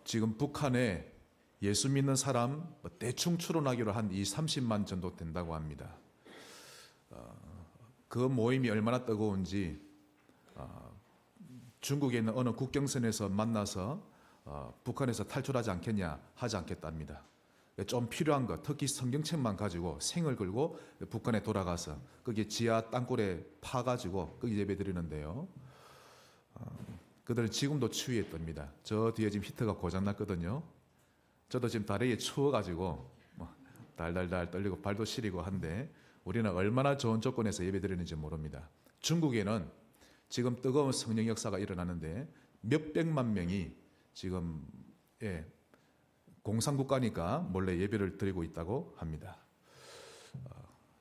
지금 북한에 예수 믿는 사람 대충 추론하기로 한 30만 정도 된다고 합니다. 그 모임이 얼마나 뜨거운지 중국에 있는 어느 국경선에서 만나서 북한에서 탈출하지 않겠냐 하지 않겠답니다. 좀 필요한 것, 특히 성경책만 가지고 생을 걸고 북한에 돌아가서 거기 지하 땅굴에 파가지고 거기 예배 드리는데요. 그들은 지금도 추위에 떱니다. 저 뒤에 지금 히터가 고장났거든요. 저도 지금 다리에 추워가지고 달달달 떨리고 발도 시리고 한데 우리는 얼마나 좋은 조건에서 예배 드리는지 모릅니다. 중국에는 지금 뜨거운 성령 역사가 일어나는데 몇백만 명이 지금 공산국가니까 몰래 예배를 드리고 있다고 합니다.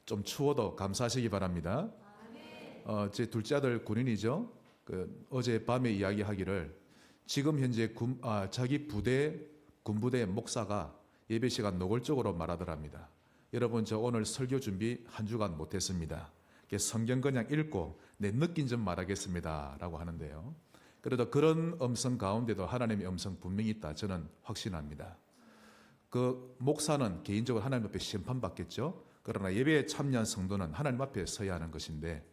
좀 추워도 감사하시기 바랍니다. 제 둘째 아들 군인이죠. 어제 밤에 이야기하기를 지금 현재 자기 군부대 목사가 예배 시간 노골적으로 말하더랍니다. 여러분, 저 오늘 설교 준비 한 주간 못했습니다. 성경 그냥 읽고 내 느낀 점 말하겠습니다 라고 하는데요. 그래도 그런 음성 가운데도 하나님의 음성 분명히 있다, 저는 확신합니다. 그 목사는 개인적으로 하나님 앞에 심판받겠죠. 그러나 예배에 참여한 성도는 하나님 앞에 서야 하는 것인데,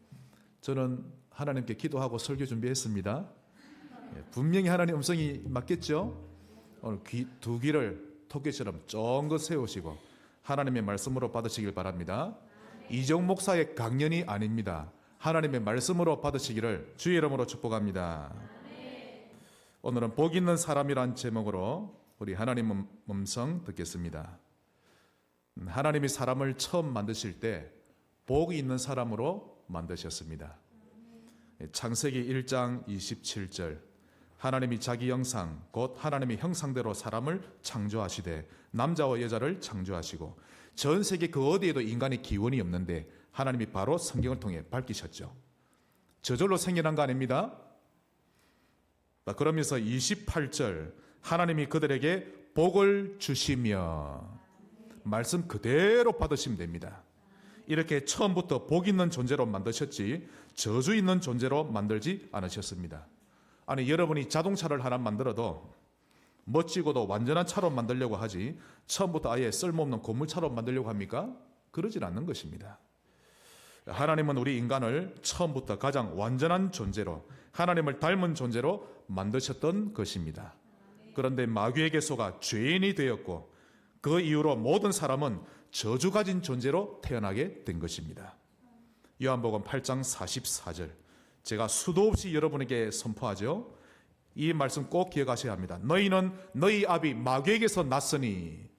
저는 하나님께 기도하고 설교 준비했습니다. 분명히 하나님 음성이 맞겠죠. 오늘 두 귀를 토끼처럼 쫑긋 세우시고 하나님의 말씀으로 받으시길 바랍니다. 이정 목사의 강연이 아닙니다. 하나님의 말씀으로 받으시기를 주의 이름으로 축복합니다. 오늘은 복 있는 사람이란 제목으로 우리 하나님 음성 듣겠습니다. 하나님이 사람을 처음 만드실 때 복이 있는 사람으로 만드셨습니다. 창세기 1장 27절, 하나님이 자기 형상 곧 하나님의 형상대로 사람을 창조하시되 남자와 여자를 창조하시고, 전 세계 그 어디에도 인간의 기원이 없는데 하나님이 바로 성경을 통해 밝히셨죠. 저절로 생겨난 거 아닙니다. 그러면서 28절, 하나님이 그들에게 복을 주시며, 말씀 그대로 받으시면 됩니다. 이렇게 처음부터 복 있는 존재로 만드셨지 저주 있는 존재로 만들지 않으셨습니다. 아니, 여러분이 자동차를 하나 만들어도 멋지고도 완전한 차로 만들려고 하지 처음부터 아예 쓸모없는 고물차로 만들려고 합니까? 그러진 않는 것입니다. 하나님은 우리 인간을 처음부터 가장 완전한 존재로, 하나님을 닮은 존재로 만드셨던 것입니다. 그런데 마귀에게 속아 죄인이 되었고 그 이후로 모든 사람은 저주 가진 존재로 태어나게 된 것입니다. 요한복음 8장 44절, 제가 수도 없이 여러분에게 선포하죠. 이 말씀 꼭 기억하셔야 합니다. 너희는 너희 아비 마귀에게서 났으니,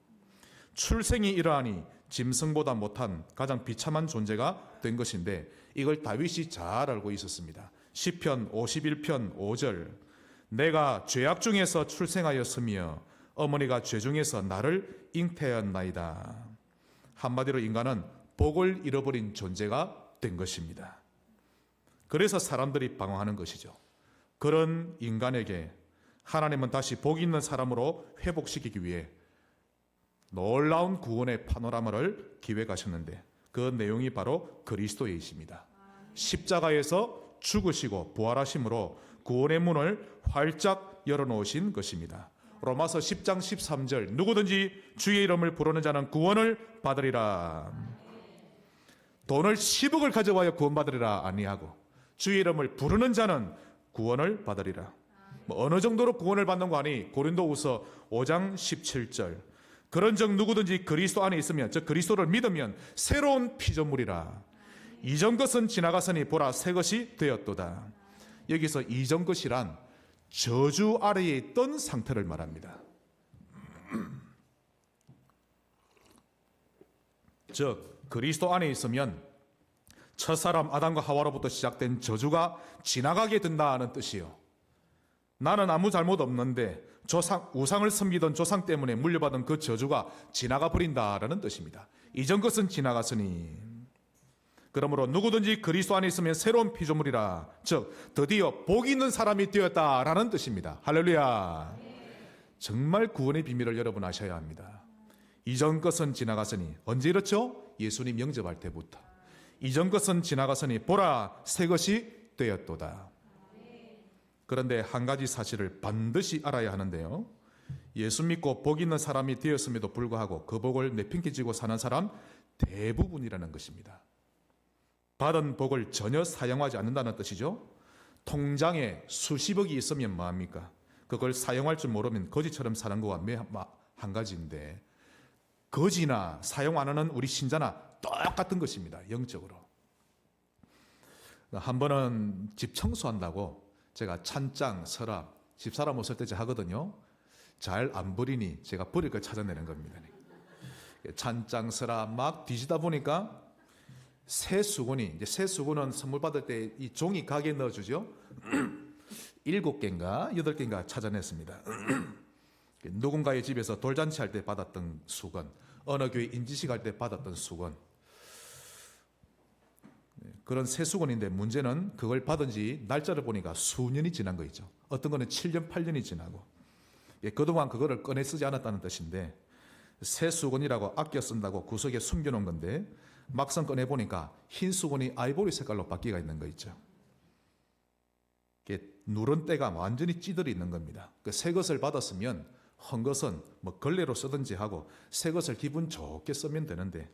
출생이 이러하니 짐승보다 못한 가장 비참한 존재가 된 것인데, 이걸 다윗이 잘 알고 있었습니다. 시편 51편 5절, 내가 죄악 중에서 출생하였으며 어머니가 죄 중에서 나를 잉태하였나이다. 한마디로 인간은 복을 잃어버린 존재가 된 것입니다. 그래서 사람들이 방황하는 것이죠. 그런 인간에게 하나님은 다시 복 있는 사람으로 회복시키기 위해 놀라운 구원의 파노라마를 기획하셨는데, 그 내용이 바로 그리스도이십니다. 십자가에서 죽으시고 부활하심으로 구원의 문을 활짝 열어놓으신 것입니다. 로마서 10장 13절, 누구든지 주의 이름을 부르는 자는 구원을 받으리라. 돈을 10억을 가져와야 구원받으리라 아니하고, 주의 이름을 부르는 자는 구원을 받으리라. 어느 정도로 구원을 받는 거 아니? 고린도후서 5장 17절, 그런즉 누구든지 그리스도 안에 있으면, 즉 그리스도를 믿으면 새로운 피조물이라. 이전 것은 지나갔으니 보라 새 것이 되었도다. 여기서 이전 것이란 저주 아래에 있던 상태를 말합니다. 즉 그리스도 안에 있으면 첫사람 아담과 하와로부터 시작된 저주가 지나가게 된다는 뜻이요. 나는 아무 잘못 없는데 우상을 섬기던 조상 때문에 물려받은 그 저주가 지나가 버린다라는 뜻입니다. 이전 것은 지나갔으니, 그러므로 누구든지 그리스도 안에 있으면 새로운 피조물이라, 즉 드디어 복 있는 사람이 되었다라는 뜻입니다. 할렐루야. 정말 구원의 비밀을 여러분 아셔야 합니다. 이전 것은 지나갔으니, 언제 이렇죠? 예수님 영접할 때부터. 이전 것은 지나갔으니 보라 새 것이 되었도다. 그런데 한 가지 사실을 반드시 알아야 하는데요. 예수 믿고 복 있는 사람이 되었음에도 불구하고 그 복을 내팽개 지고 사는 사람 대부분이라는 것입니다. 받은 복을 전혀 사용하지 않는다는 뜻이죠. 통장에 수십억이 있으면 뭐합니까? 그걸 사용할 줄 모르면 거지처럼 사는 거와 한 가지인데, 거지나 사용 안 하는 우리 신자나 똑같은 것입니다. 영적으로. 한 번은 집 청소한다고 제가 찬장, 서랍, 집사람 없을 때 하거든요. 잘 안 버리니 제가 버릴 걸 찾아내는 겁니다. 찬장, 서랍 막 뒤지다 보니까 새 수건이, 이제 새 수건은 선물 받을 때 이 종이 가게에 넣어주죠. 7개인가 8개인가 찾아냈습니다. 누군가의 집에서 돌잔치 할 때 받았던 수건, 어느 교회 인지식 할 때 받았던 수건, 그런 새 수건인데 문제는 그걸 받은 지 날짜를 보니까 수년이 지난 거 있죠. 어떤 거는 7년 8년이 지나고, 그동안 그거를 꺼내 쓰지 않았다는 뜻인데, 새 수건이라고 아껴 쓴다고 구석에 숨겨놓은 건데 막상 꺼내보니까 흰 수건이 아이보리 색깔로 바뀌어 있는 거 있죠. 누런 때가 완전히 찌들어 있는 겁니다. 새 것을 받았으면 헌 것은 뭐 걸레로 쓰든지 하고 새 것을 기분 좋게 쓰면 되는데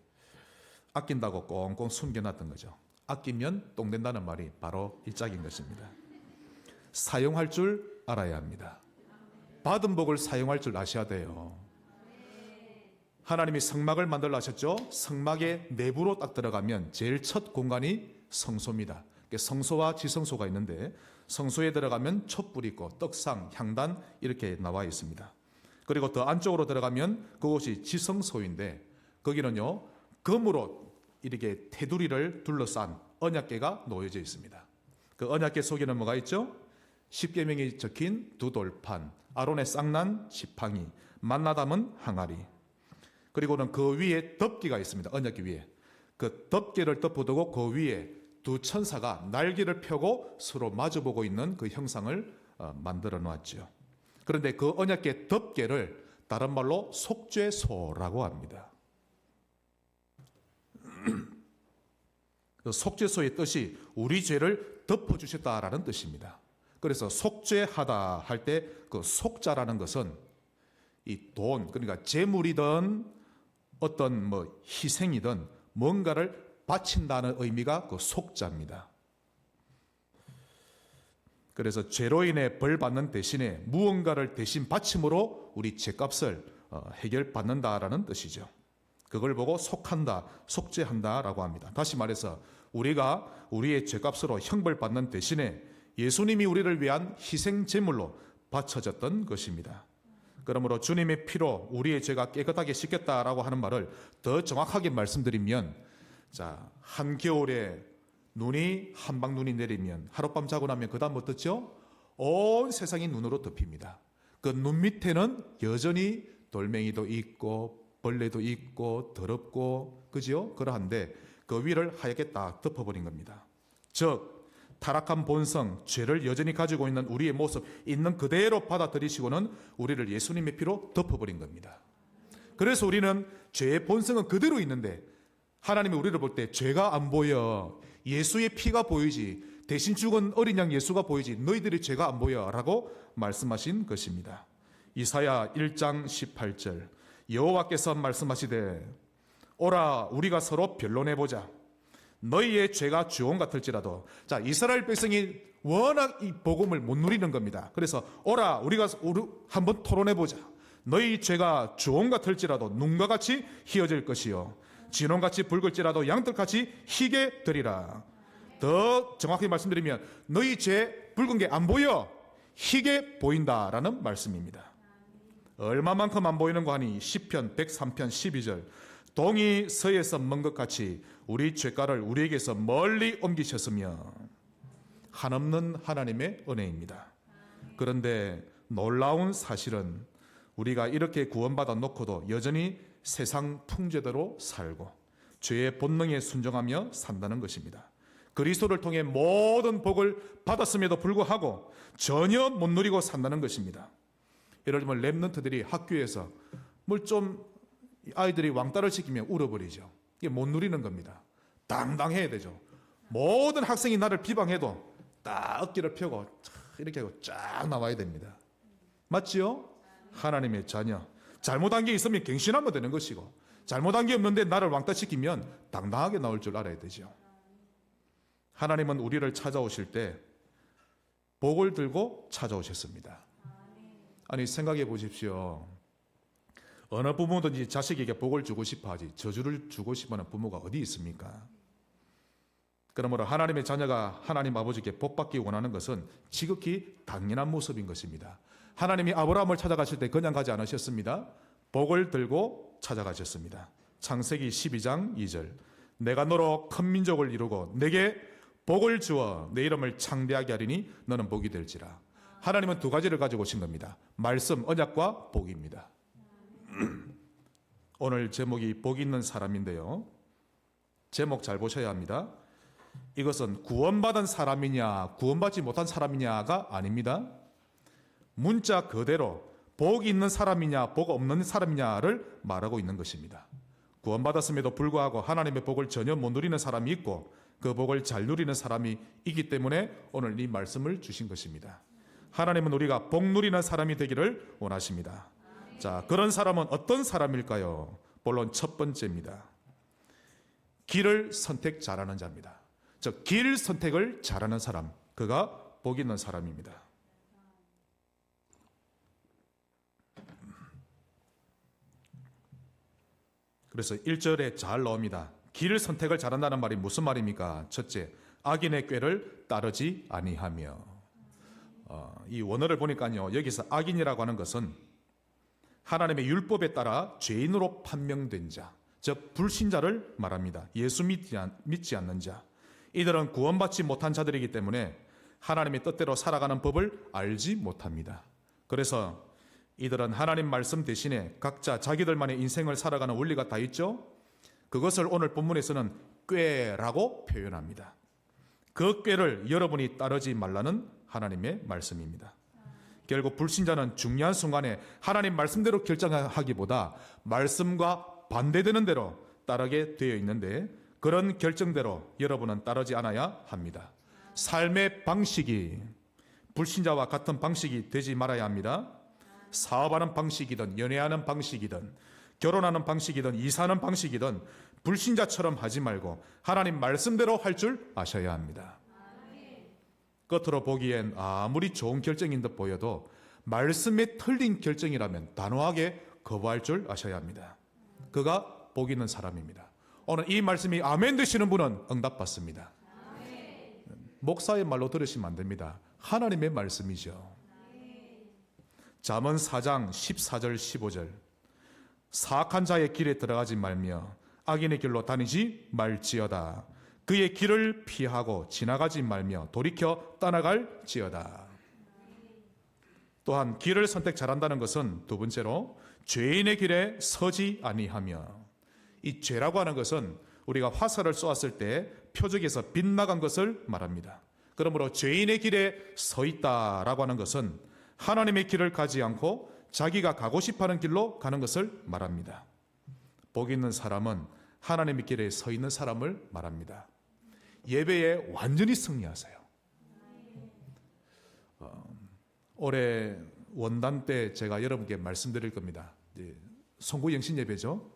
아낀다고 꽁꽁 숨겨놨던 거죠. 아끼면 똥 된다는 말이 바로 이 짝인 것입니다. 사용할 줄 알아야 합니다. 받은 복을 사용할 줄 아셔야 돼요. 하나님이 성막을 만들어 하셨죠. 성막의 내부로 딱 들어가면 제일 첫 공간이 성소입니다. 성소와 지성소가 있는데, 성소에 들어가면 촛불이 있고 떡상, 향단 이렇게 나와 있습니다. 그리고 더 안쪽으로 들어가면 그곳이 지성소인데, 거기는요 금으로 이렇게 테두리를 둘러싼 언약궤가 놓여져 있습니다. 그 언약궤 속에는 뭐가 있죠? 십계명이 적힌 두 돌판, 아론의 쌍난 지팡이, 만나 담은 항아리, 그리고는 그 위에 덮개가 있습니다. 언약궤 위에 그 덮개를 덮어두고 그 위에 두 천사가 날개를 펴고 서로 마주보고 있는 그 형상을 만들어 놓았죠. 그런데 그 언약궤 덮개를 다른 말로 속죄소라고 합니다. 그 속죄소의 뜻이 우리 죄를 덮어주셨다라는 뜻입니다. 그래서 속죄하다 할 때 그 속자라는 것은 이 돈, 그러니까 재물이든 어떤 뭐 희생이든 뭔가를 바친다는 의미가 그 속자입니다. 그래서 죄로 인해 벌 받는 대신에 무언가를 대신 바침으로 우리 죄값을 해결받는다라는 뜻이죠. 그걸 보고 속한다, 속죄한다라고 합니다. 다시 말해서 우리가 우리의 죄값으로 형벌받는 대신에 예수님이 우리를 위한 희생 제물로 바쳐졌던 것입니다. 그러므로 주님의 피로 우리의 죄가 깨끗하게 씻겼다라고 하는 말을 더 정확하게 말씀드리면, 자, 한겨울에 눈이 한방눈이 내리면 하룻밤 자고 나면 그 다음 어떻죠? 온 세상이 눈으로 덮입니다. 그 눈 밑에는 여전히 돌멩이도 있고 벌레도 있고 더럽고, 그죠? 그러한데 그 위를 하얗게 딱 덮어버린 겁니다. 즉 타락한 본성, 죄를 여전히 가지고 있는 우리의 모습 있는 그대로 받아들이시고는 우리를 예수님의 피로 덮어버린 겁니다. 그래서 우리는 죄의 본성은 그대로 있는데 하나님이 우리를 볼 때 죄가 안 보여, 예수의 피가 보이지, 대신 죽은 어린 양 예수가 보이지 너희들의 죄가 안 보여 라고 말씀하신 것입니다. 이사야 1장 18절, 여호와께서 말씀하시되 오라 우리가 서로 변론해보자. 너희의 죄가 주홍 같을지라도, 자, 이스라엘 백성이 워낙 이 복음을 못 누리는 겁니다. 그래서 오라 우리가 한번 토론해보자. 너희 죄가 주홍 같을지라도 눈과 같이 희어질 것이요 진홍같이 붉을지라도 양털같이 희게 되리라. 더 정확히 말씀드리면 너희 죄 붉은 게 안 보여, 희게 보인다라는 말씀입니다. 얼마만큼 안 보이는 거 하니 시편 103편 12절, 동이 서에서 먼 것 같이 우리 죄가를 우리에게서 멀리 옮기셨으며, 한없는 하나님의 은혜입니다. 그런데 놀라운 사실은 우리가 이렇게 구원받아 놓고도 여전히 세상 풍제대로 살고 죄의 본능에 순종하며 산다는 것입니다. 그리스도를 통해 모든 복을 받았음에도 불구하고 전혀 못 누리고 산다는 것입니다. 예를 들면 랩런트들이 학교에서 뭘 좀 아이들이 왕따를 시키면 울어버리죠. 이게 못 누리는 겁니다. 당당해야 되죠. 모든 학생이 나를 비방해도 딱 어깨를 펴고 이렇게 하고 쫙 나와야 됩니다. 맞지요? 하나님의 자녀. 잘못한 게 있으면 갱신하면 되는 것이고, 잘못한 게 없는데 나를 왕따시키면 당당하게 나올 줄 알아야 되죠. 하나님은 우리를 찾아오실 때 복을 들고 찾아오셨습니다. 아니, 생각해 보십시오. 어느 부모든지 자식에게 복을 주고 싶어 하지 저주를 주고 싶어 하는 부모가 어디 있습니까? 그러므로 하나님의 자녀가 하나님 아버지께 복받기 원하는 것은 지극히 당연한 모습인 것입니다. 하나님이 아브라함을 찾아가실 때 그냥 가지 않으셨습니다. 복을 들고 찾아가셨습니다. 창세기 12장 2절. 내가 너로 큰 민족을 이루고 내게 복을 주어 내 이름을 창대하게 하리니 너는 복이 될지라. 하나님은 두 가지를 가지고 오신 겁니다. 말씀, 언약과 복입니다. 오늘 제목이 복 있는 사람인데요. 제목 잘 보셔야 합니다. 이것은 구원받은 사람이냐 구원받지 못한 사람이냐가 아닙니다. 문자 그대로 복 있는 사람이냐 복 없는 사람이냐를 말하고 있는 것입니다. 구원받았음에도 불구하고 하나님의 복을 전혀 못 누리는 사람이 있고 그 복을 잘 누리는 사람이 있기 때문에 오늘 이 말씀을 주신 것입니다. 하나님은 우리가 복 누리는 사람이 되기를 원하십니다. 자, 그런 사람은 어떤 사람일까요? 본론 첫 번째입니다. 길을 선택 잘하는 자입니다. 즉, 길 선택을 잘하는 사람, 그가 복 있는 사람입니다. 그래서 1절에 잘 나옵니다. 길 선택을 잘한다는 말이 무슨 말입니까? 첫째, 악인의 꾀를 따르지 아니하며. 이 원어를 보니까요, 여기서 악인이라고 하는 것은 하나님의 율법에 따라 죄인으로 판명된 자, 즉 불신자를 말합니다. 예수 믿지 않는 자. 이들은 구원받지 못한 자들이기 때문에 하나님의 뜻대로 살아가는 법을 알지 못합니다. 그래서 이들은 하나님 말씀 대신에 각자 자기들만의 인생을 살아가는 원리가 다 있죠. 그것을 오늘 본문에서는 꾀라고 표현합니다. 그 꾀를 여러분이 따르지 말라는 하나님의 말씀입니다. 결국 불신자는 중요한 순간에 하나님 말씀대로 결정하기보다 말씀과 반대되는 대로 따르게 되어 있는데, 그런 결정대로 여러분은 따르지 않아야 합니다. 삶의 방식이 불신자와 같은 방식이 되지 말아야 합니다. 사업하는 방식이든 연애하는 방식이든 결혼하는 방식이든 이사하는 방식이든 불신자처럼 하지 말고 하나님 말씀대로 할 줄 아셔야 합니다. 겉으로 보기엔 아무리 좋은 결정인 듯 보여도 말씀에 틀린 결정이라면 단호하게 거부할 줄 아셔야 합니다. 그가 복 있는 사람입니다. 오늘 이 말씀이 아멘 되시는 분은 응답받습니다. 목사의 말로 들으시면 안 됩니다. 하나님의 말씀이죠. 잠언 4장 14절 15절. 사악한 자의 길에 들어가지 말며 악인의 길로 다니지 말지어다. 그의 길을 피하고 지나가지 말며 돌이켜 떠나갈지어다. 또한 길을 선택 잘한다는 것은 두 번째로 죄인의 길에 서지 아니하며. 이 죄라고 하는 것은 우리가 화살을 쏘았을 때 표적에서 빗나간 것을 말합니다. 그러므로 죄인의 길에 서 있다라고 하는 것은 하나님의 길을 가지 않고 자기가 가고 싶어하는 길로 가는 것을 말합니다. 복 있는 사람은 하나님의 길에 서 있는 사람을 말합니다. 예배에 완전히 승리하세요. 올해 원단 때 제가 여러분께 말씀드릴 겁니다. 송구 영신 예배죠.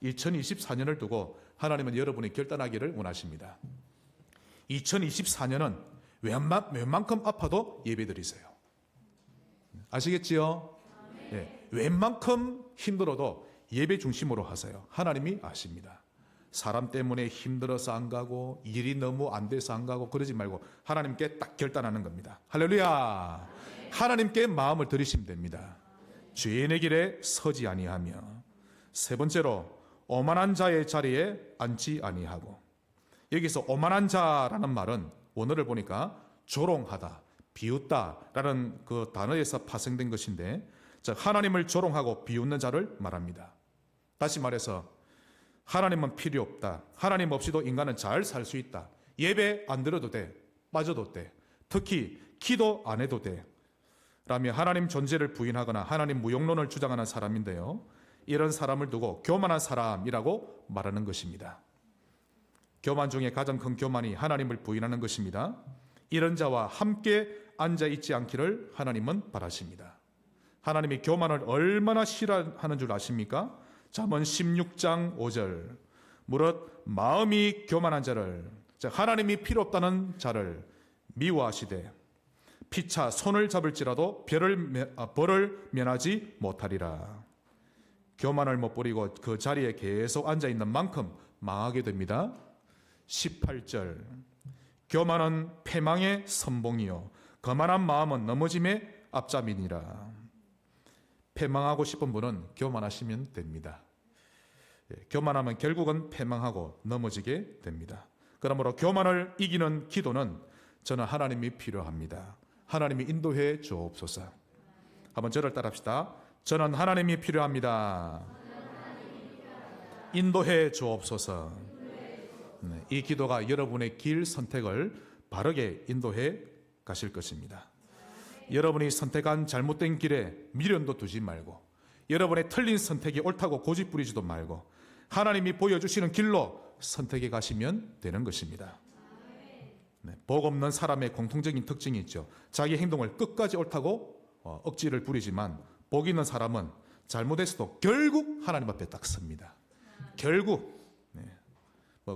2024년을 두고 하나님은 여러분이 결단하기를 원하십니다. 2024년은 웬만큼 아파도 예배드리세요. 아시겠지요? 네. 웬만큼 힘들어도 예배 중심으로 하세요. 하나님이 아십니다. 사람 때문에 힘들어서 안 가고 일이 너무 안 돼서 안 가고 그러지 말고 하나님께 딱 결단하는 겁니다. 할렐루야. 하나님께 마음을 들이시면 됩니다. 죄인의 길에 서지 아니하며. 세 번째로 오만한 자의 자리에 앉지 아니하고. 여기서 오만한 자라는 말은 원어를 보니까 조롱하다, 비웃다라는 그 단어에서 파생된 것인데, 즉 하나님을 조롱하고 비웃는 자를 말합니다. 다시 말해서 하나님은 필요 없다. 하나님 없이도 인간은 잘 살 수 있다. 예배 안 드려도 돼. 빠져도 돼. 특히 기도 안 해도 돼. 라며 하나님 존재를 부인하거나 하나님 무용론을 주장하는 사람인데요. 이런 사람을 두고 교만한 사람이라고 말하는 것입니다. 교만 중에 가장 큰 교만이 하나님을 부인하는 것입니다. 이런 자와 함께 앉아 있지 않기를 하나님은 바라십니다. 하나님이 교만을 얼마나 싫어하는 줄 아십니까? 잠언 16장 5절. 무릇 마음이 교만한 자를, 즉 하나님이 필요 없다는 자를 미워하시되 피차 손을 잡을지라도 벌을 면하지 못하리라. 교만을 못 버리고 그 자리에 계속 앉아 있는 만큼 망하게 됩니다. 18절. 교만은 패망의 선봉이요 거만한 마음은 넘어짐의 앞잡이니라. 패망하고 싶은 분은 교만하시면 됩니다. 교만하면 결국은 패망하고 넘어지게 됩니다. 그러므로 교만을 이기는 기도는 저는 하나님이 필요합니다. 하나님이 인도해 주옵소서. 한번 저를 따라합시다. 저는 하나님이 필요합니다. 인도해 주옵소서. 이 기도가 여러분의 길 선택을 바르게 인도해 가실 것입니다. 여러분이 선택한 잘못된 길에 미련도 두지 말고, 여러분의 틀린 선택이 옳다고 고집 부리지도 말고 하나님이 보여주시는 길로 선택해 가시면 되는 것입니다. 복 없는 사람의 공통적인 특징이 있죠. 자기 행동을 끝까지 옳다고 억지를 부리지만 복 있는 사람은 잘못했어도 결국 하나님 앞에 딱 섭니다. 결국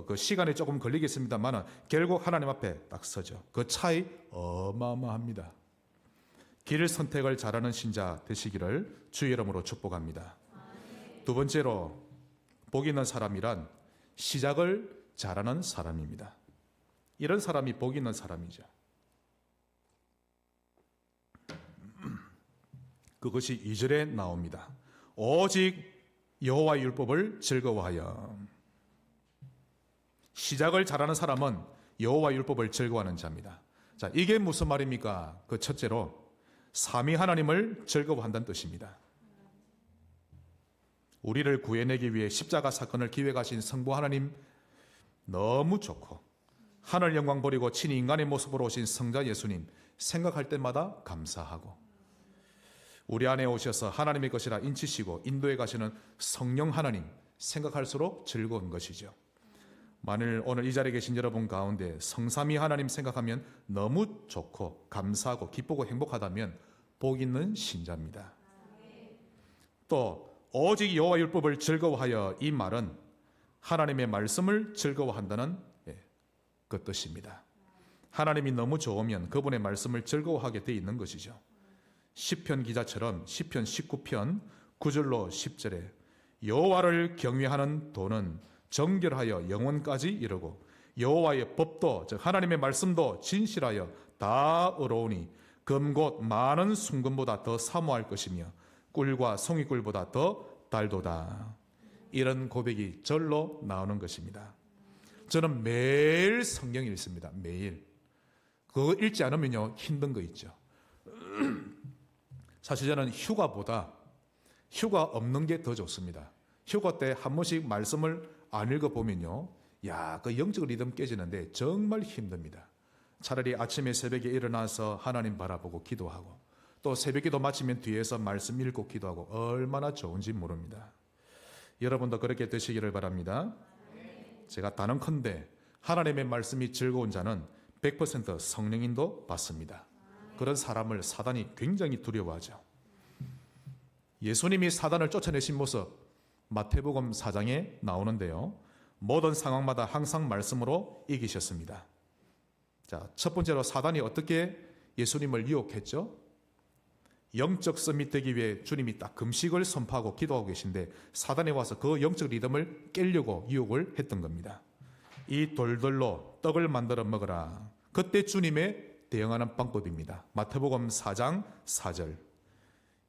그 시간이 조금 걸리겠습니다만 결국 하나님 앞에 딱 서죠. 그 차이 어마어마합니다. 길 선택을 잘하는 신자 되시기를 주의 이름으로 축복합니다. 두 번째로 복 있는 사람이란 시작을 잘하는 사람입니다. 이런 사람이 복 있는 사람이죠. 그것이 2절에 나옵니다. 오직 여호와의 율법을 즐거워하여. 시작을 잘하는 사람은 여호와의 율법을 즐거워하는 자입니다. 자, 이게 무슨 말입니까? 그 첫째로 삼위 하나님을 즐거워한다는 뜻입니다. 우리를 구해내기 위해 십자가 사건을 기획하신 성부 하나님 너무 좋고, 하늘 영광 버리고 친히 인간의 모습으로 오신 성자 예수님 생각할 때마다 감사하고, 우리 안에 오셔서 하나님의 것이라 인치시고 인도해 가시는 성령 하나님 생각할수록 즐거운 것이죠. 만일 오늘 이 자리에 계신 여러분 가운데 성삼위 하나님 생각하면 너무 좋고 감사하고 기쁘고 행복하다면 복 있는 신자입니다. 또 오직 여호와 율법을 즐거워하여, 이 말은 하나님의 말씀을 즐거워한다는 그 뜻입니다. 하나님이 너무 좋으면 그분의 말씀을 즐거워하게 돼 있는 것이죠. 시편 기자처럼 시편 19편 9절로 10절에 여호와를 경외하는 도는 정결하여 영원까지 이르고 여호와의 법도, 즉 하나님의 말씀도 진실하여 다 의로우니 금곧 많은 순금보다 더 사모할 것이며 꿀과 송이꿀보다 더 달도다. 이런 고백이 절로 나오는 것입니다. 저는 매일 성경 읽습니다. 매일. 그거 읽지 않으면요 힘든 거 있죠. 사실 저는 휴가 없는 게 더 좋습니다. 휴가 때 한 번씩 말씀을 안 읽어보면요, 그 영적 리듬 깨지는데 정말 힘듭니다. 차라리 아침에 새벽에 일어나서 하나님 바라보고 기도하고, 또 새벽기도 마치면 뒤에서 말씀 읽고 기도하고 얼마나 좋은지 모릅니다. 여러분도 그렇게 되시기를 바랍니다. 제가 단언컨대 하나님의 말씀이 즐거운 자는 100% 성령인도 받습니다. 그런 사람을 사단이 굉장히 두려워하죠. 예수님이 사단을 쫓아내신 모습 마태복음 4장에 나오는데요, 모든 상황마다 항상 말씀으로 이기셨습니다. 자, 첫 번째로 사단이 어떻게 예수님을 유혹했죠? 영적 서밋 되기 위해 주님이 딱 금식을 선포하고 기도하고 계신데 사단이 와서 그 영적 리듬을 깨려고 유혹을 했던 겁니다. 이 돌들로 떡을 만들어 먹으라. 그때 주님의 대응하는 방법입니다. 마태복음 4장 4절.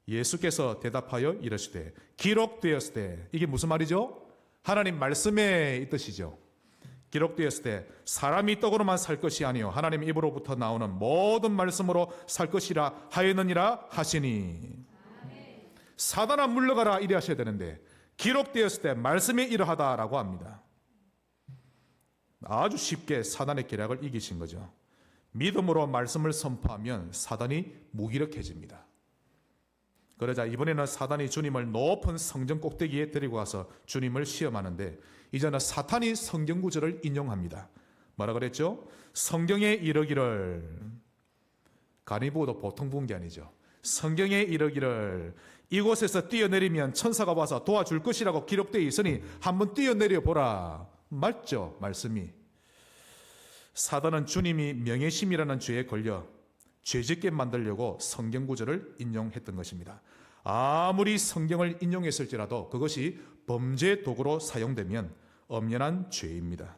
예수께서 대답하여 이르시되 기록되었을 때, 이게 무슨 말이죠? 하나님 말씀에 이 뜻이죠. 기록되었을 때 사람이 떡으로만 살 것이 아니요 하나님 입으로부터 나오는 모든 말씀으로 살 것이라 하였느니라 하시니. 사단아 물러가라 이래 하셔야 되는데 기록되었을 때 말씀이 이러하다라고 합니다. 아주 쉽게 사단의 계략을 이기신 거죠. 믿음으로 말씀을 선포하면 사단이 무기력해집니다. 그러자 이번에는 사단이 주님을 높은 성전 꼭대기에 데리고 가서 주님을 시험하는데 이제는 사탄이 성경 구절을 인용합니다. 뭐라 그랬죠? 성경에 이르기를 간이 부어도 보통 부은 게 아니죠. 성경에 이르기를 이곳에서 뛰어내리면 천사가 와서 도와줄 것이라고 기록되어 있으니 한번 뛰어내려 보라. 맞죠? 말씀이. 사단은 주님이 명예심이라는 죄에 걸려 죄짓게 만들려고 성경 구절을 인용했던 것입니다. 아무리 성경을 인용했을지라도 그것이 범죄 도구로 사용되면 엄연한 죄입니다.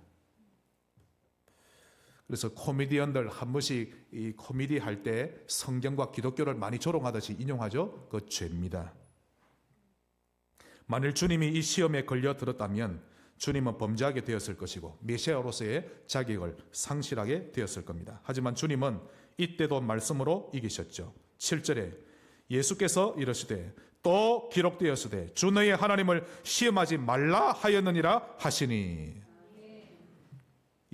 그래서 코미디언들 한 번씩 이 코미디 할 때 성경과 기독교를 많이 조롱하듯이 인용하죠. 그 죄입니다. 만일 주님이 이 시험에 걸려 들었다면 주님은 범죄하게 되었을 것이고 메시아로서의 자격을 상실하게 되었을 겁니다. 하지만 주님은 이때도 말씀으로 이기셨죠. 7절에 예수께서 이르시되 또 기록되었으되 주 너의 하나님을 시험하지 말라 하였느니라 하시니.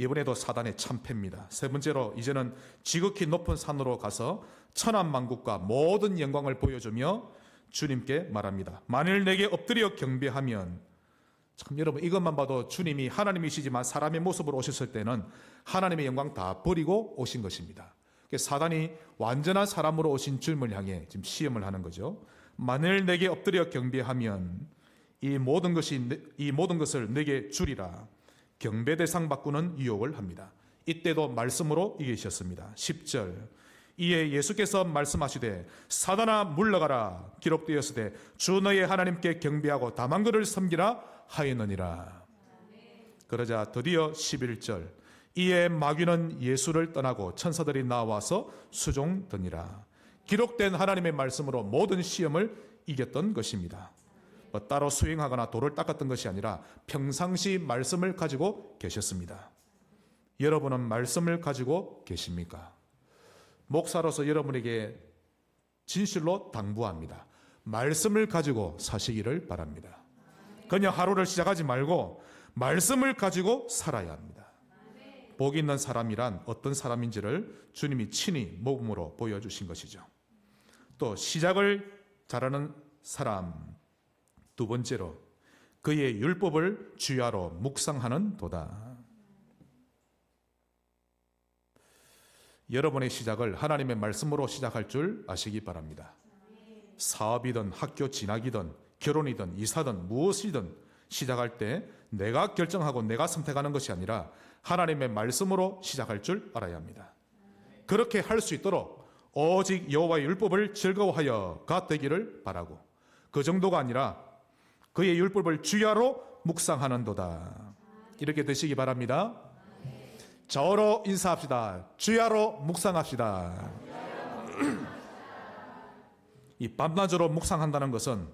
이번에도 사단의 참패입니다. 세 번째로 이제는 지극히 높은 산으로 가서 천한만국과 모든 영광을 보여주며 주님께 말합니다. 만일 내게 엎드려 경배하면, 참 여러분 이것만 봐도 주님이 하나님이시지만 사람의 모습으로 오셨을 때는 하나님의 영광 다 버리고 오신 것입니다. 사단이 완전한 사람으로 오신 주님을 향해 지금 시험을 하는 거죠. 만일 내게 엎드려 경배하면 이 모든 것을 내게 주리라. 경배 대상 바꾸는 유혹을 합니다. 이때도 말씀으로 이기셨습니다. 10절 이에 예수께서 말씀하시되 사단아 물러가라 기록되었으되 주 너의 하나님께 경배하고 다만 그를 섬기라 하였느니라. 그러자 드디어 11절 이에 마귀는 예수를 떠나고 천사들이 나와서 수종드니라. 기록된 하나님의 말씀으로 모든 시험을 이겼던 것입니다. 따로 수행하거나 돌을 닦았던 것이 아니라 평상시 말씀을 가지고 계셨습니다. 여러분은 말씀을 가지고 계십니까? 목사로서 여러분에게 진실로 당부합니다. 말씀을 가지고 사시기를 바랍니다. 그냥 하루를 시작하지 말고 말씀을 가지고 살아야 합니다. 복 있는 사람이란 어떤 사람인지를 주님이 친히 모범으로 보여주신 것이죠. 또 시작을 잘하는 사람, 두 번째로 그의 율법을 주야로 묵상하는 도다. 여러분의 시작을 하나님의 말씀으로 시작할 줄 아시기 바랍니다. 사업이든 학교 진학이든 결혼이든 이사든 무엇이든 시작할 때 내가 결정하고 내가 선택하는 것이 아니라 하나님의 말씀으로 시작할 줄 알아야 합니다. 그렇게 할 수 있도록 오직 여호와의 율법을 즐거워하여가 되기를 바라고, 그 정도가 아니라 그의 율법을 주야로 묵상하는도다. 이렇게 되시기 바랍니다. 저로 인사합시다. 주야로 묵상합시다. 이 밤낮으로 묵상한다는 것은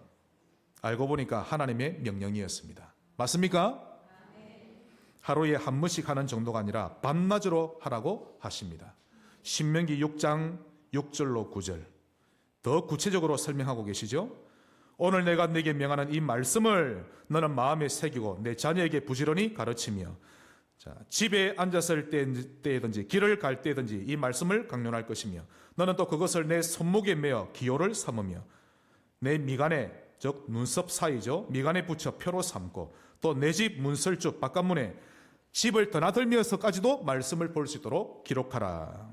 알고 보니까 하나님의 명령이었습니다. 맞습니까? 하루에 한 번씩 하는 정도가 아니라 밤낮으로 하라고 하십니다. 신명기 6장 6절로 9절 더 구체적으로 설명하고 계시죠. 오늘 내가 네게 명하는 이 말씀을 너는 마음에 새기고 내 자녀에게 부지런히 가르치며 집에 앉았을 때든지 길을 갈 때든지 이 말씀을 강론할 것이며 너는 또 그것을 내 손목에 메어 기호를 삼으며 내 미간에, 즉 눈썹 사이죠, 미간에 붙여 표로 삼고 또 내 집 문설주 바깥문에 집을 드나들면서까지도 말씀을 볼 수 있도록 기록하라.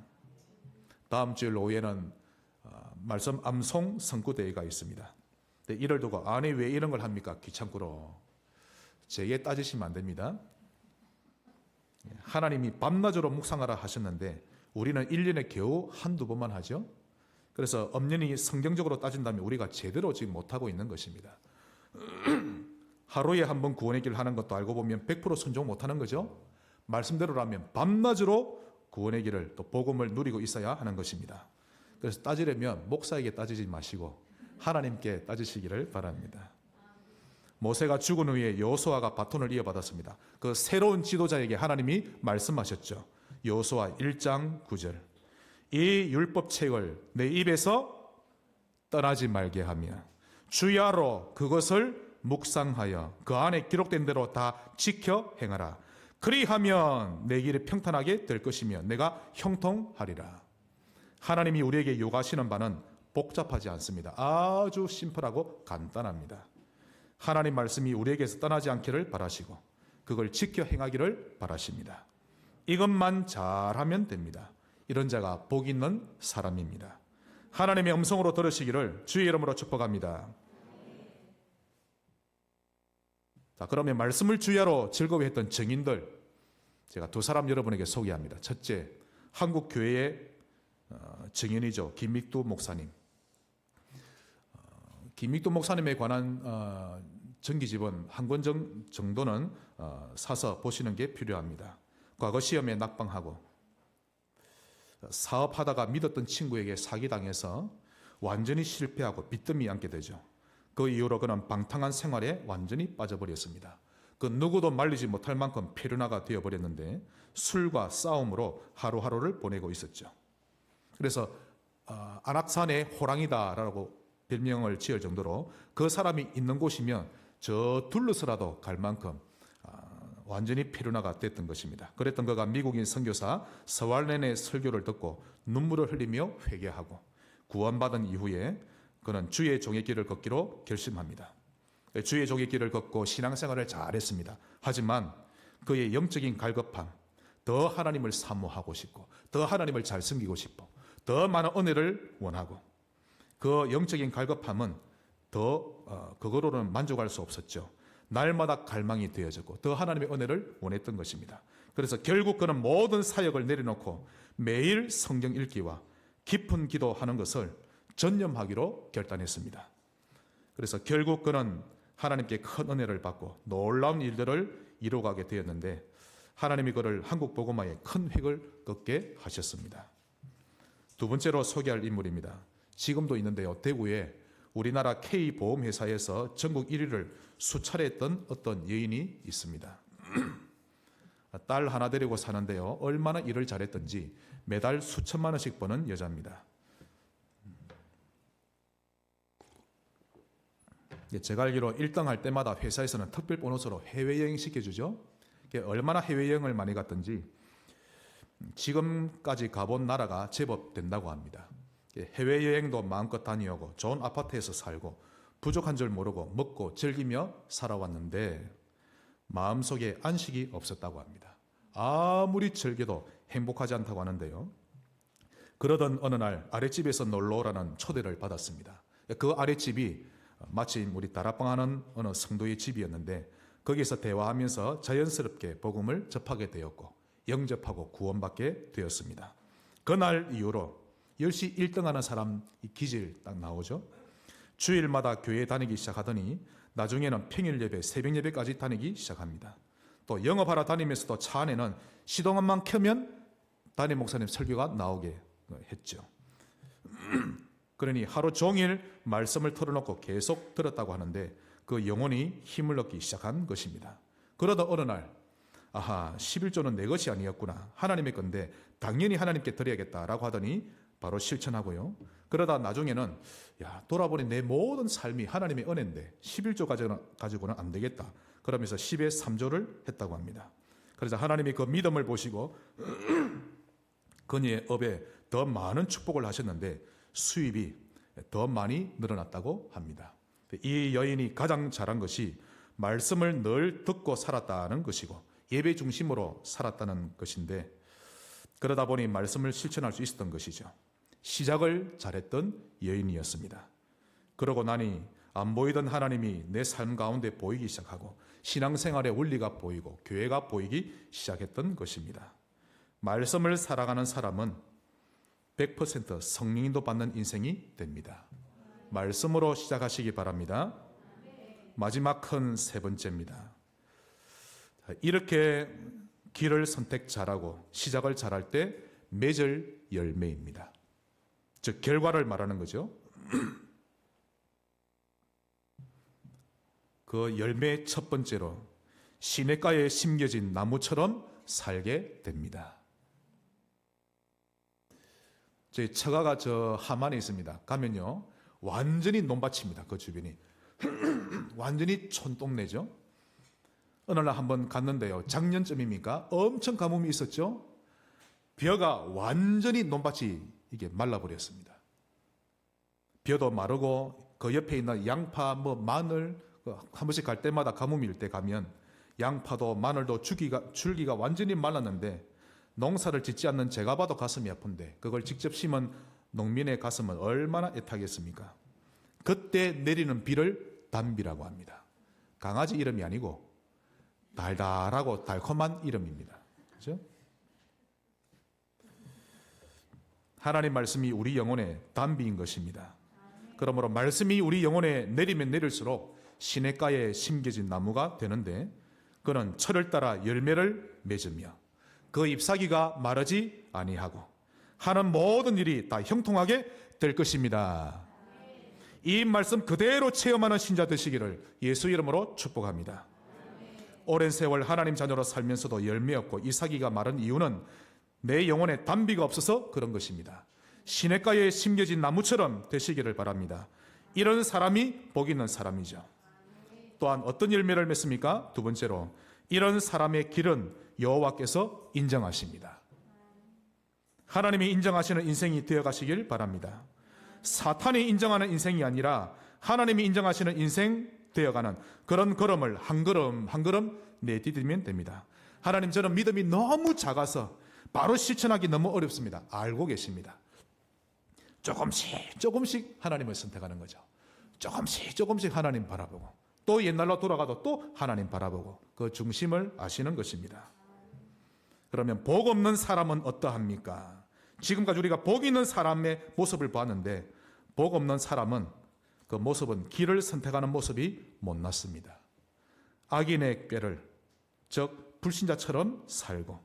다음 주일 오후에는 말씀 암송 선구대회가 있습니다. 이를 두고 아니 왜 이런 걸 합니까? 귀찮고로 제게 따지시면 안 됩니다. 하나님이 밤낮으로 묵상하라 하셨는데 우리는 1년에 겨우 한두 번만 하죠. 그래서 엄연히 성경적으로 따진다면 우리가 제대로 지금 못하고 있는 것입니다. 하루에 한 번 구원의 길 하는 것도 알고 보면 100% 순종 못하는 거죠. 말씀대로라면 밤낮으로 구원의 길을 또 복음을 누리고 있어야 하는 것입니다. 그래서 따지려면 목사에게 따지지 마시고 하나님께 따지시기를 바랍니다. 모세가 죽은 후에 여호수아가 바톤을 이어받았습니다. 그 새로운 지도자에게 하나님이 말씀하셨죠. 여호수아 1장 9절 이 율법책을 내 입에서 떠나지 말게 하며 주야로 그것을 묵상하여 그 안에 기록된 대로 다 지켜 행하라. 그리하면 내 길이 평탄하게 될 것이며 내가 형통하리라. 하나님이 우리에게 요구하시는 바는 복잡하지 않습니다. 아주 심플하고 간단합니다. 하나님 말씀이 우리에게서 떠나지 않기를 바라시고 그걸 지켜 행하기를 바라십니다. 이것만 잘하면 됩니다. 이런 자가 복 있는 사람입니다. 하나님의 음성으로 들으시기를 주의 이름으로 축복합니다. 자, 그러면 말씀을 주야로 즐거워했던 증인들 제가 두 사람 여러분에게 소개합니다. 첫째, 한국 교회의 증인이죠. 김익두 목사님. 김익두 목사님에 관한 전기집은 한 권 정도는 사서 보시는 게 필요합니다. 과거 시험에 낙방하고 사업하다가 믿었던 친구에게 사기당해서 완전히 실패하고 빚더미 앉게 되죠. 그 이후로 그는 방탕한 생활에 완전히 빠져버렸습니다. 그 누구도 말리지 못할 만큼 페르나가 되어버렸는데 술과 싸움으로 하루하루를 보내고 있었죠. 그래서 안악산의 호랑이다라고 별명을 지을 정도로 그 사람이 있는 곳이면 저 둘러서라도 갈 만큼 완전히 페르나가 됐던 것입니다. 그랬던 그가 미국인 선교사 서왈렌의 설교를 듣고 눈물을 흘리며 회개하고 구원받은 이후에 그는 주의 종의 길을 걷기로 결심합니다. 주의 종의 길을 걷고 신앙생활을 잘했습니다. 하지만 그의 영적인 갈급함, 더 하나님을 사모하고 싶고 더 하나님을 잘 섬기고 싶고 더 많은 은혜를 원하고 그 영적인 갈급함은 그거로는 만족할 수 없었죠. 날마다 갈망이 되어졌고 더 하나님의 은혜를 원했던 것입니다. 그래서 결국 그는 모든 사역을 내려놓고 매일 성경 읽기와 깊은 기도하는 것을 전념하기로 결단했습니다. 그래서 결국 그는 하나님께 큰 은혜를 받고 놀라운 일들을 이루어가게 되었는데 하나님이 그를 한국 복음화에 큰 획을 긋게 하셨습니다. 두 번째로 소개할 인물입니다. 지금도 있는데요. 대구에 우리나라 K보험회사에서 전국 1위를 수차례 했던 어떤 여인이 있습니다. 딸 하나 데리고 사는데요. 얼마나 일을 잘했던지 매달 수천만 원씩 버는 여자입니다. 제가 알기로 1등 할 때마다 회사에서는 특별 보너스로 해외여행 시켜주죠. 얼마나 해외여행을 많이 갔던지 지금까지 가본 나라가 제법 된다고 합니다. 해외여행도 마음껏 다녀오고 좋은 아파트에서 살고 부족한 줄 모르고 먹고 즐기며 살아왔는데 마음속에 안식이 없었다고 합니다. 아무리 즐겨도 행복하지 않다고 하는데요. 그러던 어느 날 아랫집에서 놀러오라는 초대를 받았습니다. 그 아랫집이 마침 우리 다락방하는 어느 성도의 집이었는데 거기서 대화하면서 자연스럽게 복음을 접하게 되었고 영접하고 구원받게 되었습니다. 그날 이후로 10시 1등하는 사람 기질 딱 나오죠. 주일마다 교회 다니기 시작하더니 나중에는 평일 예배, 새벽 예배까지 다니기 시작합니다. 또 영업하러 다니면서도 차 안에는 시동음만 켜면 담임 목사님 설교가 나오게 했죠. 그러니 하루 종일 말씀을 틀어놓고 계속 들었다고 하는데 그 영혼이 힘을 얻기 시작한 것입니다. 그러다 어느 날 11조는 내 것이 아니었구나. 하나님의 건데 당연히 하나님께 드려야겠다라고 하더니 바로 실천하고요. 그러다 나중에는 돌아보니 내 모든 삶이 하나님의 은혜인데 11조 가지고는 안 되겠다. 그러면서 10의 3조를 했다고 합니다. 그래서 하나님이 그 믿음을 보시고 그녀의 업에 더 많은 축복을 하셨는데 수입이 더 많이 늘어났다고 합니다. 이 여인이 가장 잘한 것이 말씀을 늘 듣고 살았다는 것이고 예배 중심으로 살았다는 것인데 그러다 보니 말씀을 실천할 수 있었던 것이죠. 시작을 잘했던 여인이었습니다. 그러고 나니 안 보이던 하나님이 내 삶 가운데 보이기 시작하고 신앙생활의 원리가 보이고 교회가 보이기 시작했던 것입니다. 말씀을 살아가는 사람은 100% 성령인도 받는 인생이 됩니다. 말씀으로 시작하시기 바랍니다. 마지막 큰 세 번째입니다. 이렇게 길을 선택 잘하고 시작을 잘할 때 맺을 열매입니다. 즉 결과를 말하는 거죠. 그 열매 첫 번째로 시냇가에 심겨진 나무처럼 살게 됩니다. 제 처가가 저 함안에 있습니다. 가면요 완전히 논밭입니다. 그 주변이 완전히 촌동네죠. 어느 날 한번 갔는데요. 작년쯤입니까? 엄청 가뭄이 있었죠. 벼가 완전히 논밭이 이게 말라버렸습니다. 벼도 마르고 그 옆에 있는 양파, 마늘 한 번씩 갈 때마다 가뭄일 때 가면 양파도 마늘도 줄기가 완전히 말랐는데 농사를 짓지 않는 제가 봐도 가슴이 아픈데 그걸 직접 심은 농민의 가슴은 얼마나 애타겠습니까? 그때 내리는 비를 단비라고 합니다. 강아지 이름이 아니고 달달하고 달콤한 이름입니다. 그렇죠? 하나님 말씀이 우리 영혼의 단비인 것입니다. 그러므로 말씀이 우리 영혼에 내리면 내릴수록 시냇가에 심겨진 나무가 되는데 그는 철을 따라 열매를 맺으며 그 잎사귀가 마르지 아니하고 하는 모든 일이 다 형통하게 될 것입니다. 이 말씀 그대로 체험하는 신자 되시기를 예수 이름으로 축복합니다. 오랜 세월 하나님 자녀로 살면서도 열매 없고 잎사귀가 마른 이유는 내 영혼에 단비가 없어서 그런 것입니다. 시냇가에 심겨진 나무처럼 되시기를 바랍니다. 이런 사람이 복 있는 사람이죠. 또한 어떤 열매를 맺습니까? 두 번째로 이런 사람의 길은 여호와께서 인정하십니다. 하나님이 인정하시는 인생이 되어가시길 바랍니다. 사탄이 인정하는 인생이 아니라 하나님이 인정하시는 인생 되어가는 그런 걸음을 한 걸음 한 걸음 내디디면 됩니다. 하나님, 저는 믿음이 너무 작아서 바로 실천하기 너무 어렵습니다. 알고 계십니다. 조금씩 하나님을 선택하는 거죠. 조금씩 하나님 바라보고 또 옛날로 돌아가도 또 하나님 바라보고 그 중심을 아시는 것입니다. 그러면 복 없는 사람은 어떠합니까? 지금까지 우리가 복 있는 사람의 모습을 봤는데 복 없는 사람은 그 모습은 길을 선택하는 모습이 못났습니다. 악인의 꾀를, 즉 불신자처럼 살고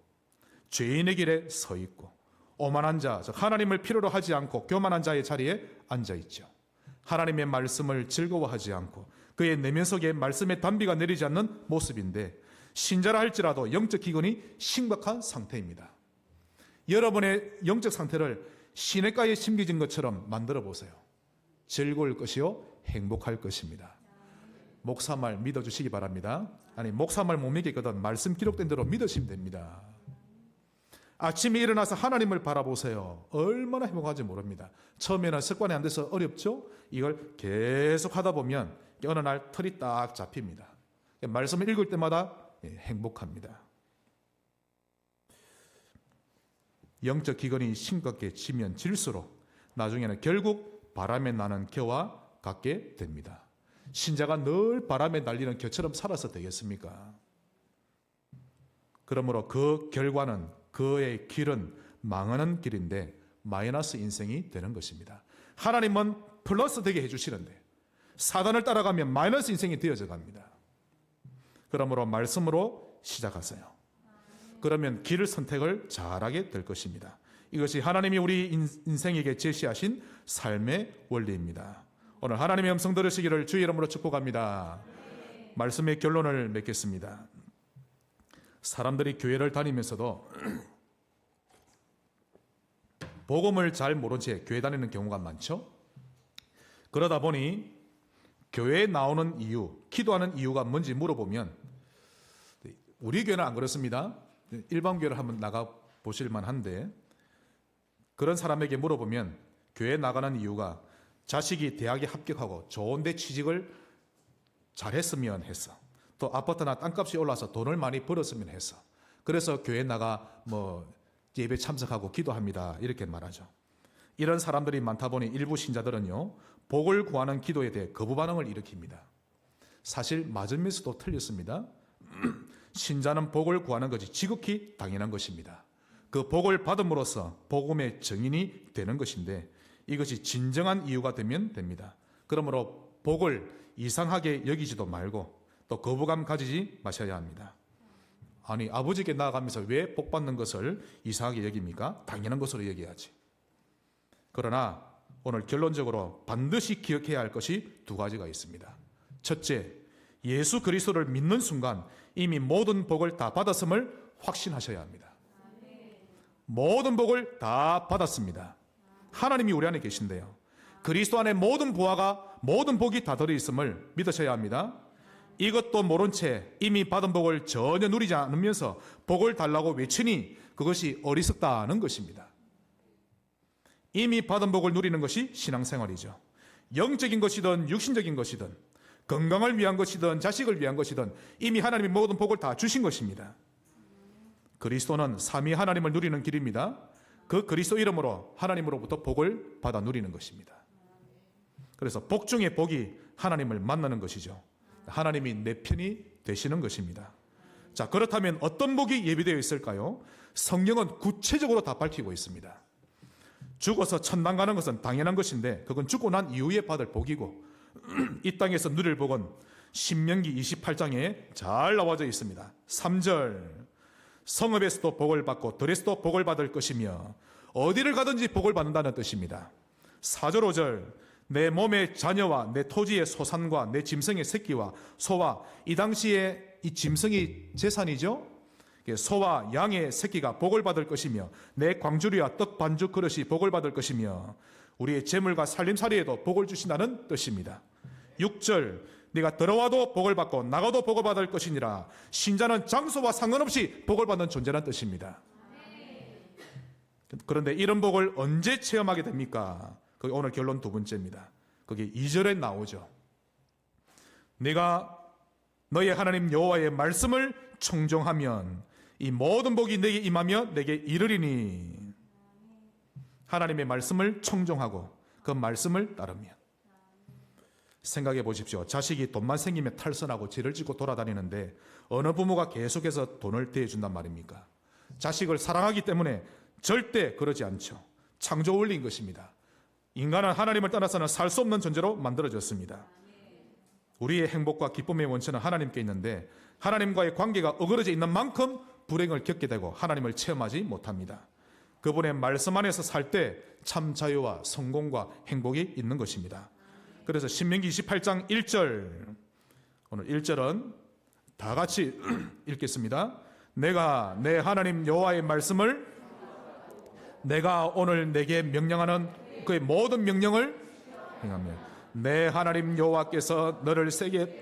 죄인의 길에 서 있고 오만한 자, 즉 하나님을 필요로 하지 않고 교만한 자의 자리에 앉아 있죠. 하나님의 말씀을 즐거워하지 않고 그의 내면 속에 말씀의 단비가 내리지 않는 모습인데 신자라 할지라도 영적 기근이 심각한 상태입니다. 여러분의 영적 상태를 시냇가에 심겨진 것처럼 만들어 보세요. 즐거울 것이요 행복할 것입니다. 목사 말 믿어주시기 바랍니다. 아니, 목사 말 못 믿겠거든 말씀 기록된 대로 믿으시면 됩니다. 아침에 일어나서 하나님을 바라보세요. 얼마나 행복한지 모릅니다. 처음에는 습관이 안 돼서 어렵죠? 이걸 계속 하다 보면 어느 날 털이 딱 잡힙니다. 말씀을 읽을 때마다 행복합니다. 영적 기근이 심각해지면 질수록 나중에는 결국 바람에 나는 겨와 같게 됩니다. 신자가 늘 바람에 날리는 겨처럼 살아서 되겠습니까? 그러므로 그 결과는 그의 길은 망하는 길인데 마이너스 인생이 되는 것입니다. 하나님은 플러스 되게 해주시는데 사단을 따라가면 마이너스 인생이 되어져 갑니다. 그러므로 말씀으로 시작하세요. 그러면 길을 선택을 잘하게 될 것입니다. 이것이 하나님이 우리 인생에게 제시하신 삶의 원리입니다. 오늘 하나님의 음성 들으시기를 주의 이름으로 축복합니다. 말씀의 결론을 맺겠습니다. 사람들이 교회를 다니면서도 복음을 잘 모른 채 교회 다니는 경우가 많죠. 그러다 보니 교회에 나오는 이유, 기도하는 이유가 뭔지 물어보면 우리 교회는 안 그렇습니다. 일반 교회를 한번 나가 보실 만한데 그런 사람에게 물어보면 교회에 나가는 이유가 자식이 대학에 합격하고 좋은 데 취직을 잘했으면 했어. 또 아파트나 땅값이 올라서 돈을 많이 벌었으면 했어. 그래서 교회 나가 예배 참석하고 기도합니다. 이렇게 말하죠. 이런 사람들이 많다 보니 일부 신자들은요, 복을 구하는 기도에 대해 거부 반응을 일으킵니다. 사실 맞으면서도 틀렸습니다. 신자는 복을 구하는 것이 지극히 당연한 것입니다. 그 복을 받음으로써 복음의 증인이 되는 것인데 이것이 진정한 이유가 되면 됩니다. 그러므로 복을 이상하게 여기지도 말고 또 거부감 가지지 마셔야 합니다. 아니, 아버지께 나아가면서 왜 복 받는 것을 이상하게 여깁니까? 당연한 것으로 여겨야지. 그러나 오늘 결론적으로 반드시 기억해야 할 것이 두 가지가 있습니다. 첫째, 예수 그리스도를 믿는 순간 이미 모든 복을 다 받았음을 확신하셔야 합니다. 모든 복을 다 받았습니다. 하나님이 우리 안에 계신데요. 그리스도 안에 모든 보화가 모든 복이 다 들어있음을 믿으셔야 합니다. 이것도 모른 채 이미 받은 복을 전혀 누리지 않으면서 복을 달라고 외치니 그것이 어리석다는 것입니다. 이미 받은 복을 누리는 것이 신앙생활이죠. 영적인 것이든 육신적인 것이든 건강을 위한 것이든 자식을 위한 것이든 이미 하나님이 모든 복을 다 주신 것입니다. 그리스도는 삼위 하나님을 누리는 길입니다. 그 그리스도 이름으로 하나님으로부터 복을 받아 누리는 것입니다. 그래서 복 중에 복이 하나님을 만나는 것이죠. 하나님이 내 편이 되시는 것입니다. 자, 그렇다면 어떤 복이 예비되어 있을까요? 성경은 구체적으로 다 밝히고 있습니다. 죽어서 천당 가는 것은 당연한 것인데 그건 죽고 난 이후에 받을 복이고 이 땅에서 누릴 복은 신명기 28장에 잘 나와져 있습니다. 3절 성읍에서도 복을 받고 들에서도 복을 받을 것이며 어디를 가든지 복을 받는다는 뜻입니다. 4절 5절 내 몸의 자녀와 내 토지의 소산과 내 짐승의 새끼와 소와 이 당시에 이 짐승이 재산이죠. 소와 양의 새끼가 복을 받을 것이며 내 광주리와 떡 반죽 그릇이 복을 받을 것이며 우리의 재물과 살림살이에도 복을 주신다는 뜻입니다. 6절 네가 들어와도 복을 받고 나가도 복을 받을 것이니라. 신자는 장소와 상관없이 복을 받는 존재란 뜻입니다. 그런데 이런 복을 언제 체험하게 됩니까? 그게 오늘 결론 두 번째입니다. 그게 2절에 나오죠. 네가 너의 하나님 여호와의 말씀을 청종하면 이 모든 복이 내게 임하며 내게 이르리니. 하나님의 말씀을 청종하고 그 말씀을 따르면. 생각해 보십시오. 자식이 돈만 생기면 탈선하고 죄를 짓고 돌아다니는데 어느 부모가 계속해서 돈을 대준단 말입니까? 자식을 사랑하기 때문에 절대 그러지 않죠. 창조 원리인 것입니다. 인간은 하나님을 떠나서는 살 수 없는 존재로 만들어졌습니다. 우리의 행복과 기쁨의 원천은 하나님께 있는데 하나님과의 관계가 어그러져 있는 만큼 불행을 겪게 되고 하나님을 체험하지 못합니다. 그분의 말씀 안에서 살 때 참 자유와 성공과 행복이 있는 것입니다. 그래서 신명기 28장 1절, 오늘 1절은 다 같이 읽겠습니다. 내가 내 하나님 여호와의 말씀을 내가 오늘 내게 명령하는 그의 모든 명령을 행하며 내 하나님 여호와께서 너를 세계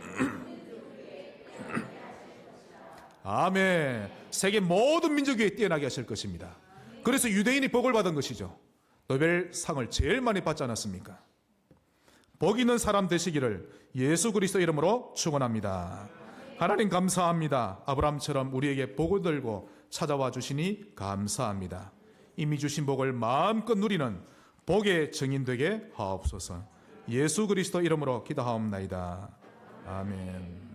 아멘 세계 모든 민족 위에 뛰어나게 하실 것입니다. 그래서 유대인이 복을 받은 것이죠. 노벨상을 제일 많이 받지 않았습니까? 복 있는 사람 되시기를 예수 그리스도 이름으로 축원합니다. 하나님 감사합니다. 아브라함처럼 우리에게 복을 들고 찾아와 주시니 감사합니다. 이미 주신 복을 마음껏 누리는 복의 증인 되게 하옵소서. 예수 그리스도 이름으로 기도하옵나이다. 아멘.